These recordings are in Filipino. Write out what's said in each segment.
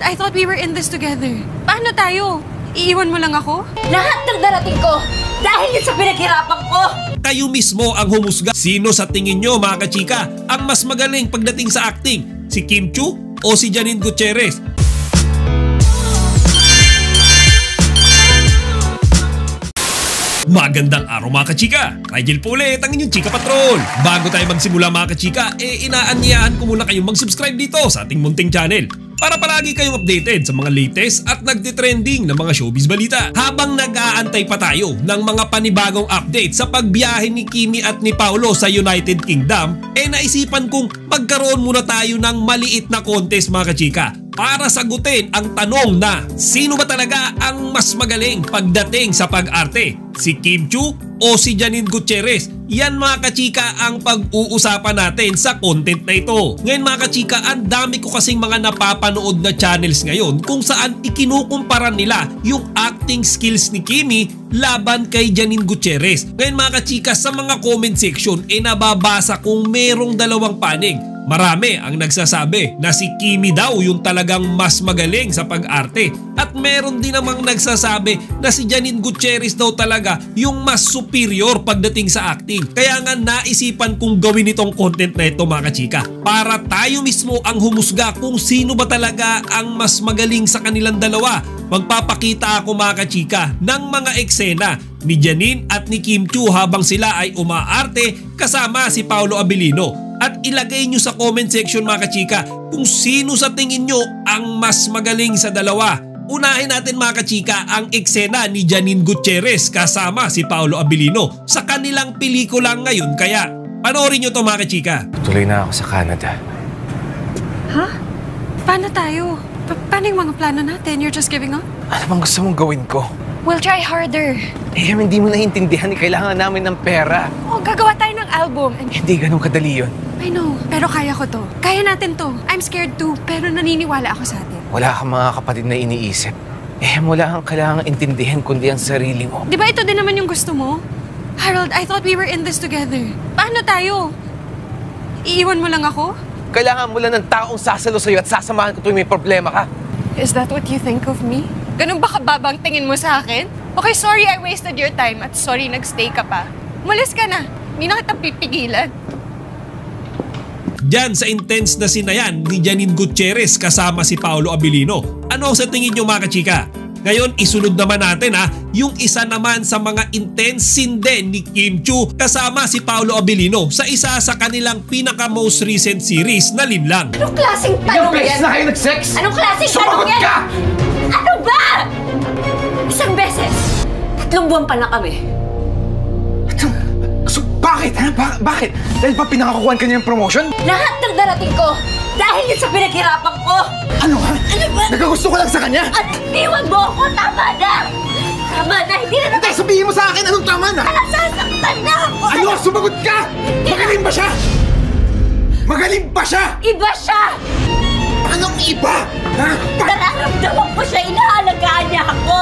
I thought we were in this together. Paano tayo? Iiwan mo lang ako? Lahat ng darating ko dahil yun sa pinaghirapan ko. Kayo mismo ang humusga. Sino sa tingin nyo mga kachika ang mas magaling pagdating sa acting? Si Kim Chiu o si Janine Gutierrez? Magandang araw mga kachika! Rigel po ulit ang inyong Chika Patrol! Bago tayo magsimula mga kachika, inaanyayahan ko muna kayong mag-subscribe dito sa ating munting channel para palagi kayong updated sa mga latest at nagtitrending na mga showbiz balita. Habang nag-aantay pa tayo ng mga panibagong update sa pagbiyahe ni Kimi at ni Paolo sa United Kingdom, naisipan kong magkaroon muna tayo ng maliit na contest mga kachika para sagutin ang tanong na sino ba talaga ang mas magaling pagdating sa pag-arte? Si Kim Chiu o si Janine Gutierrez? Yan mga kachika ang pag-uusapan natin sa content na ito. Ngayon mga kachika, ang dami ko kasing mga napapanood na channels ngayon kung saan ikinukumpara nila yung acting skills ni Kimi laban kay Janine Gutierrez. Ngayon mga kachika, sa mga comment section nababasa kung merong dalawang panig. Marami ang nagsasabi na si Kimi daw yung talagang mas magaling sa pag-arte at meron din namang nagsasabi na si Janine Gutierrez daw talaga yung mas superior pagdating sa acting. Kaya nga naisipan kong gawin itong content na ito mga kachika para tayo mismo ang humusga kung sino ba talaga ang mas magaling sa kanilang dalawa. Magpapakita ako mga kachika ng mga eksena ni Janine at ni Kim Chiu habang sila ay umaarte kasama si Paolo Abilino. At ilagay nyo sa comment section mga kachika kung sino sa tingin nyo ang mas magaling sa dalawa. Unahin natin mga kachika ang eksena ni Janine Gutierrez kasama si Paolo Abilino sa kanilang pelikula ngayon. Kaya panoorin nyo to mga kachika. Tuloy na ako sa Canada. Ha? Paano tayo? Paano yung mga plano natin? You're just giving up? Ano bang gusto mong gawin ko? We'll try harder. Hindi mo naiintindihan. Kailangan namin ng pera. Oh, gagawa tayo ng album. Hindi ganun kadali yun. I know, pero kaya ko to. Kaya natin to. I'm scared too, pero naniniwala ako sa atin. Wala kang mga kapatid na iniisip. Wala kang kailangang intindihan kundi ang sarili mo. Di ba ito din naman yung gusto mo? Harold, I thought we were in this together. Paano tayo? Iiwan mo lang ako? Kailangan mo lang ng taong sasalo sa'yo at sasamahan ko tuwing may problema ka. Is that what you think of me? Ganun ba kababang tingin mo sa akin? Okay, sorry I wasted your time at sorry nagstay ka pa. Umalis ka na. Hindi na kita pipigilan. Diyan sa intense na sinayan ni Janine Gutierrez kasama si Paolo Abilino. Ano sa tingin nyo mga kachika? Ngayon isunod naman natin yung isa naman sa mga intense scene din ni Kim Chiu kasama si Paolo Abilino sa isa sa kanilang pinaka most recent series na Linlang. Anong klaseng tanong yan? Ilang beses na kayo nag-sex? Anong klaseng tanong Sumagot yan? ka! Ano ba? Isang beses. 3 buwan pa na kami. So, bakit? Bakit? Dahil ba pinakakukuhan ka niya ng promotion? Lahat ng darating ko dahil yun sa pinaghirapan ko. Ano ha? Ano ba? Nagagusto ko lang sa kanya? At iwan mo ako. Tama na. Tama na. Hindi na Hindi, sabihin mo sa akin anong tama na? nasasaktan na ako. Ano? Sumagot ka! Magaling ba siya? Magaling ba siya? Iba siya. Anong iba? Ha? Nararamdaman ko siya. Inaalagaan niya ako.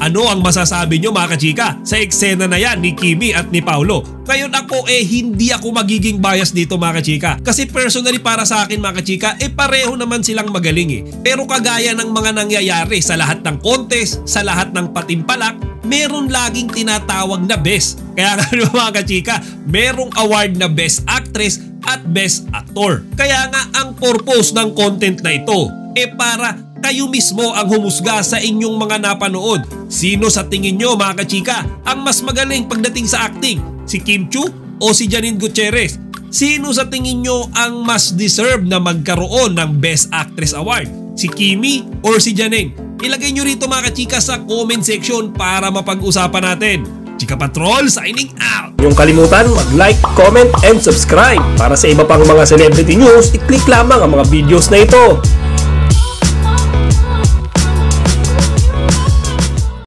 Ano ang masasabi nyo mga kachika sa eksena na yan ni Kimi at ni Paolo? Ngayon ako hindi ako magiging bias dito mga kachika. Kasi personally para sa akin mga kachika pareho naman silang magaling Pero kagaya ng mga nangyayari sa lahat ng contest, sa lahat ng patimpalak, meron laging tinatawag na best. Kaya nga mga kachika, merong award na best actress at best actor. Kaya nga ang purpose ng content na ito para kayo mismo ang humusga sa inyong mga napanood. Sino sa tingin nyo mga kachika ang mas magaling pagdating sa acting? Si Kim Chiu o si Janine Gutierrez? Sino sa tingin nyo ang mas deserve na magkaroon ng Best Actress Award? Si Kimi or si Janine? Ilagay nyo rito mga kachika sa comment section para mapag-usapan natin. Chika Patrol signing out! Huwag kalimutan mag-like, comment, and subscribe. Para sa iba pang mga celebrity news, i-click lamang ang mga videos na ito.